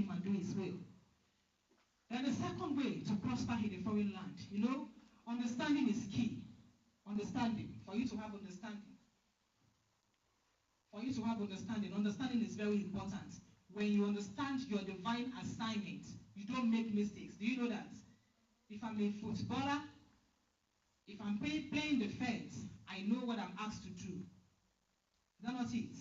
him and do his will. Then the second way to prosper in a foreign land, understanding is key. Understanding, for you to have understanding. For you to have understanding is very important. When you understand your divine assignment, you don't make mistakes. Do you know that? If I'm a footballer, if I'm playing defense, I know what I'm asked to do. Is that not it?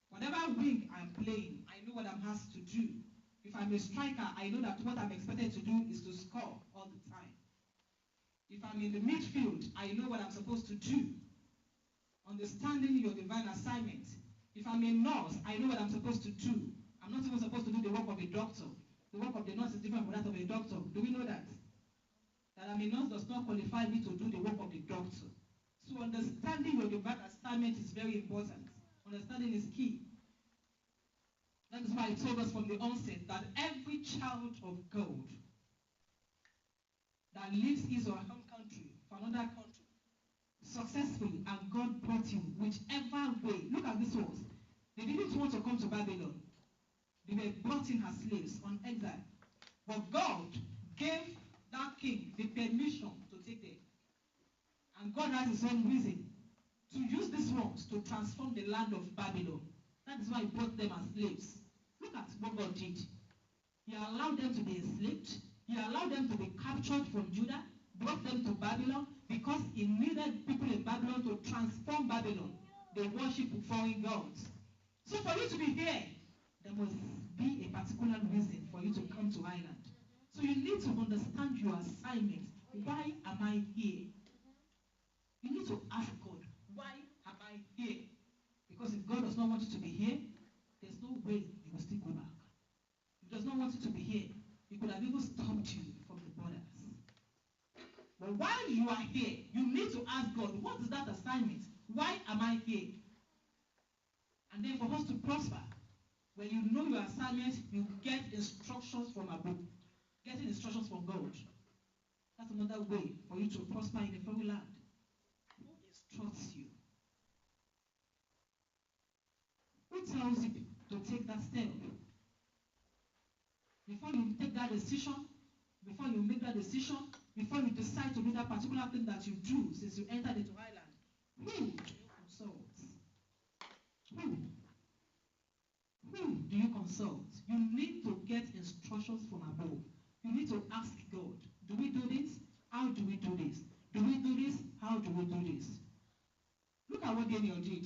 Whatever wing I'm playing, I know what I'm asked to do. If I'm a striker, I know that what I'm expected to do is to score all the time. If I'm in the midfield, I know what I'm supposed to do. Understanding your divine assignment. If I'm a nurse, I know what I'm supposed to do. I'm not even supposed to do the work of a doctor. The work of the nurse is different from that of a doctor. Do we know that? That I'm a nurse does not qualify me to do the work of the doctor. So understanding your divine assignment is very important. Understanding is key. That is why I told us from the onset that every child of God that leaves his or her home country for another country successfully, and God brought you whichever way. Look at this ones. They didn't want to come to Babylon. They were brought in as slaves on exile. But God gave that king the permission to take them. And God has his own reason to use these ones to transform the land of Babylon. That is why he brought them as slaves. Look at what God did. He allowed them to be enslaved. He allowed them to be captured from Judah, brought them to Babylon, because he needed people in Babylon to transform Babylon. They worship foreign gods. So for you to be here, there must be a particular reason for you to come to Ireland. So you need to understand your assignment. Why am I here? You need to ask God, why am I here? Because if God does not want you to be here, there's no way you will still go back. If he does not want you to be here, he could have even stopped you from the borders. But while you are here, you need to ask God, what is that assignment? Why am I here? And then for us to prosper, when you know your assignment, you get instructions from above. Getting instructions from God. That's another way for you to prosper in a foreign land. Who instructs you? Who tells you to take that step? Before you take that decision, before you make that decision, before you decide to do that particular thing that you do since you entered into Ireland, who do you consult? Who do you consult? You need to get instructions from above. You need to ask God, do we do this? How do we do this? Do we do this? How do we do this? Look at what Daniel did.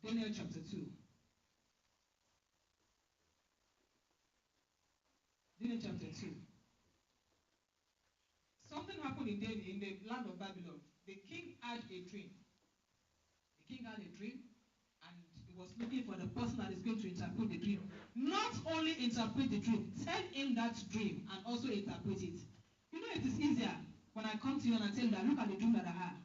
Daniel chapter 2. Daniel chapter 2. Something happened in the land of Babylon. The king had a dream. The king had a dream, and he was looking for the person that is going to interpret the dream. Not only interpret the dream, tell him that dream and also interpret it. You know, it is easier when I come to you and I tell you that look at the dream that I had.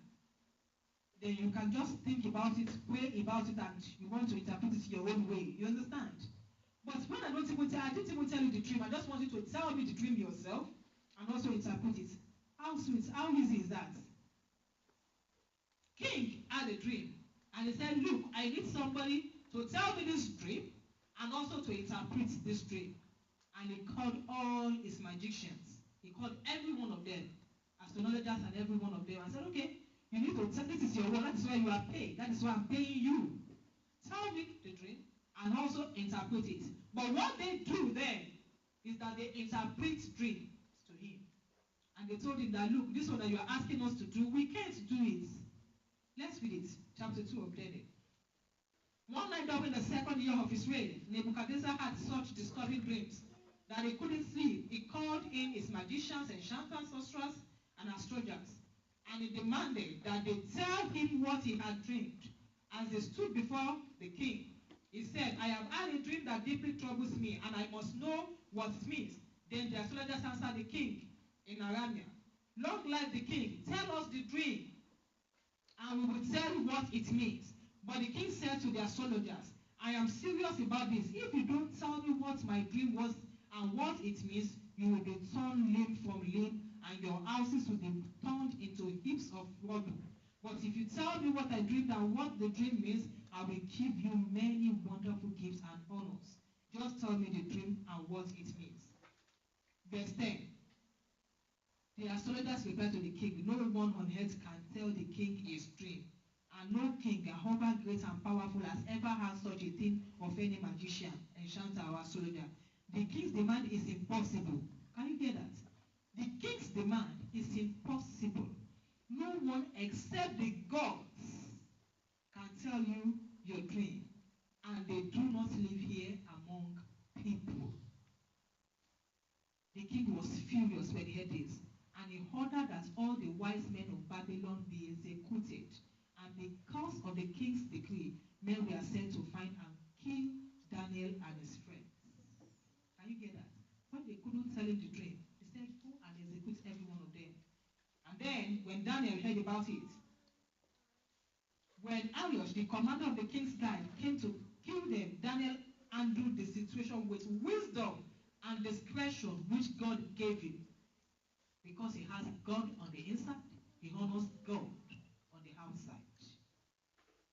Then you can just think about it, pray about it, and you want to interpret it your own way. You understand? But when I didn't even tell you the dream, I just want you to tell me the dream yourself and also interpret it. How sweet, how easy is that? King had a dream, and he said, look, I need somebody to tell me this dream and also to interpret this dream. And he called all his magicians. He called every one of them, astrologers and every one of them, and said, okay, you need to tell, this is your role, that is why you are paid, that is why I'm paying you. Tell me the dream and also interpret it. But what they do then is that they interpret dreams to him. And they told him that, look, this one that you are asking us to do, we can't do it. Let's read it, chapter 2 of Daniel. One night during the second year of his reign, Nebuchadnezzar had such disturbing dreams that he couldn't sleep. He called in his magicians, enchanters, sorcerers, and astrologers, and he demanded that they tell him what he had dreamed. As they stood before the king, he said, I have had a dream that deeply troubles me, and I must know what it means. Then the astrologers answered the king in Aramea, long live the king, tell us the dream, and we will tell you what it means. But the king said to the astrologers, I am serious about this. If you don't tell me what my dream was and what it means, you will be torn limb from limb, and your houses will be turned into heaps of rubble. But if you tell me what I dreamed and what the dream means, I will give you many wonderful gifts and honors. Just tell me the dream and what it means. Verse 10. The astrologers replied to the king, no one on earth can tell the king his dream. And no king, however great and powerful, has ever had such a thing of any magician, enchanter, or astrologer. The king's demand is impossible. Can you hear that? The king's demand is impossible. No one except the gods can tell you your dream. And they do not live here among people. The king was furious when he heard this. And he ordered that all the wise men of Babylon be executed. And because of the king's decree, men were sent to find and kill Daniel and his friends. Can you hear that? When they couldn't tell him the dream, he said, go and execute every one of them. And then, when Daniel heard about it, when Arioch, the commander of the king's guard, came to kill them, Daniel handled the situation with wisdom and discretion which God gave him. Because he has God on the inside, he honors God on the outside.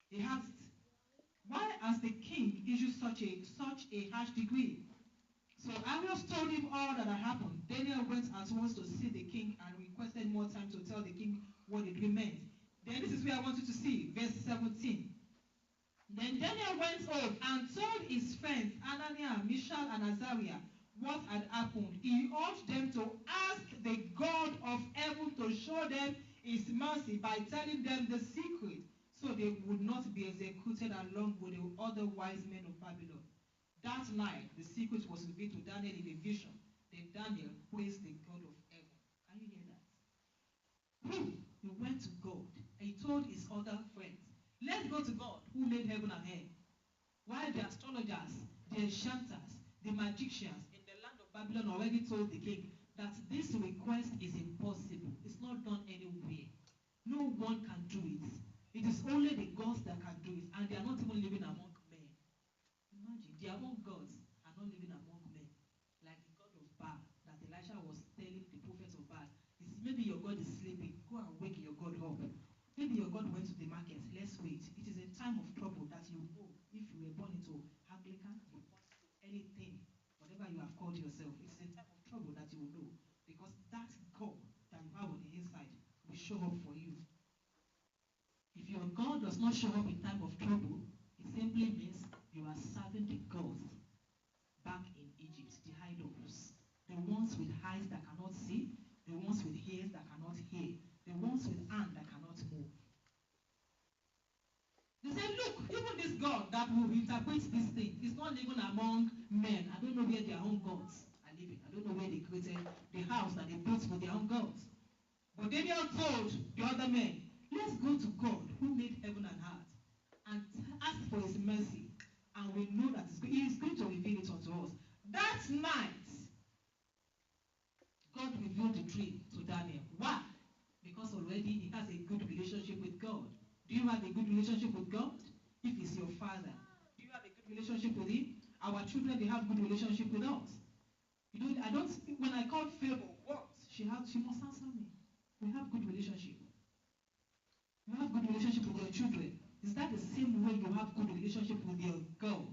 He asked, why has the king issued such a harsh decree? So Arioch told him all that had happened. Daniel went at once to see the king and requested more time to tell the king what the dream meant. Then this is where I want you to see, verse 17. Then Daniel went home and told his friends, Ananiah, Mishael, and Azariah, what had happened. He urged them to ask the God of heaven to show them his mercy by telling them the secret, so they would not be executed along with the other wise men of Babylon. That night, the secret was revealed to Daniel in a vision. Then Daniel praised the God of heaven. Can you hear that? He went to God. He told his other friends, let's go to God who made heaven and earth. While the astrologers, the enchanters, the magicians in the land of Babylon already told the king that this request is impossible. It's not done anywhere. No one can do it. It is only the gods that can do it, and they are not even living among men. Imagine, their own gods are not living among men. Like the god of Baal that Elisha was telling the prophets of Baal. Maybe your God is sleeping. Go and wake your God up. Maybe your God went to the market. Let's wait. It is a time of trouble that you know if you were born into Anglican, you want anything, whatever you have called yourself. It is a time of trouble that you will know. Because that God that you have on the inside will show up for you. If your God does not show up in time of trouble, it simply means you are serving the gods back in Egypt, the idols. The ones with eyes that cannot see, the ones with ears that cannot hear, the ones with hands that cannot move. They said, look, even this God that will interpret this thing is not living among men. I don't know where their own gods are living. I don't know where they created the house that they built for their own gods. But Daniel told the other men, let's go to God who made heaven and earth and ask for his mercy. And we know that he is going to reveal it unto us. That night, God revealed the dream to Daniel. Why? Because already he has a good relationship with God. Do you have a good relationship with God? If he's your father, do you have a good relationship with him? Our children, they have good relationship with us. You know, when I call Favor, what? She must answer me. We have good relationship. You have good relationship with your children. Is that the same way you have good relationship with your God?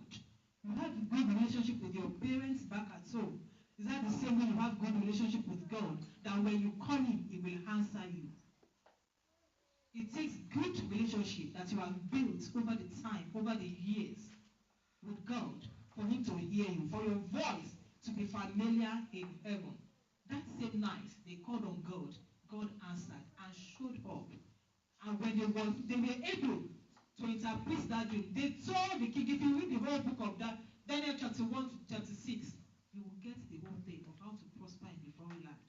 You have good relationship with your parents back at home. Is that the same way you have good relationship with God? That when you call him, he will answer you. It takes good relationship that you have built over the time, over the years with God for him to hear you, for your voice to be familiar in heaven. That same night, they called on God. God answered and showed up. And when they were able to interpret that dream, they told the king, if you read the whole book of that, Daniel chapter 1 to chapter 6, you will get the whole thing of how to prosper in the foreign land.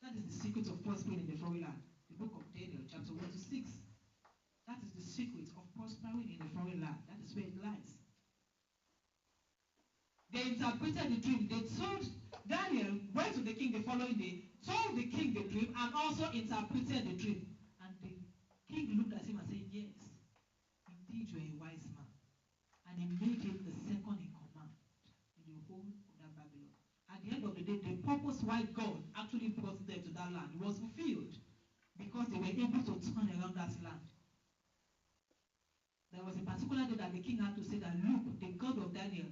That is the secret of prospering in the foreign land. The book of Daniel chapter 1 to 6. That is the secret of prospering in the foreign land. That is where it lies. They interpreted the dream. They told Daniel, went to the king the following day, told the king the dream, and also interpreted the dream. And the king looked at him and said, yes, indeed you are a wise man. And he made him the second in command in the whole of that Babylon. At the end of the day, the purpose why God actually brought them to that land was fulfilled because they were able to turn around that land. king had to say that, look, the God of Daniel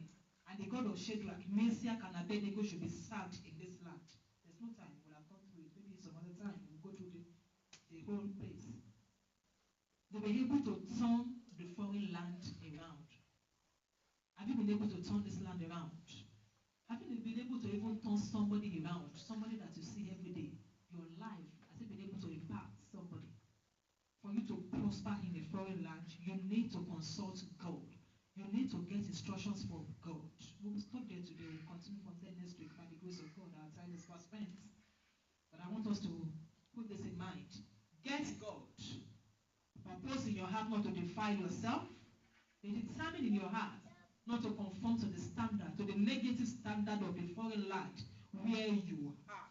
and the God of Shadrach, Meshach, and Abednego should be served in this land. There's no time. We'll have gone through it. Maybe some other time we'll go through the whole place. They were able to turn the foreign land around. Have you been able to turn this land around? Have you been able to even turn somebody around? Somebody that you see every day. Your life, has it been able to impact somebody? For you to prosper in a foreign land, you need to consult God. You need to get instructions from God. We'll stop there today. We'll continue from there next week by the grace of God. Our time is fast spent. But I want us to put this in mind. Get God. Purpose in your heart not to defile yourself. Be determined in your heart not to conform to the standard, to the negative standard of the foreign land where you are.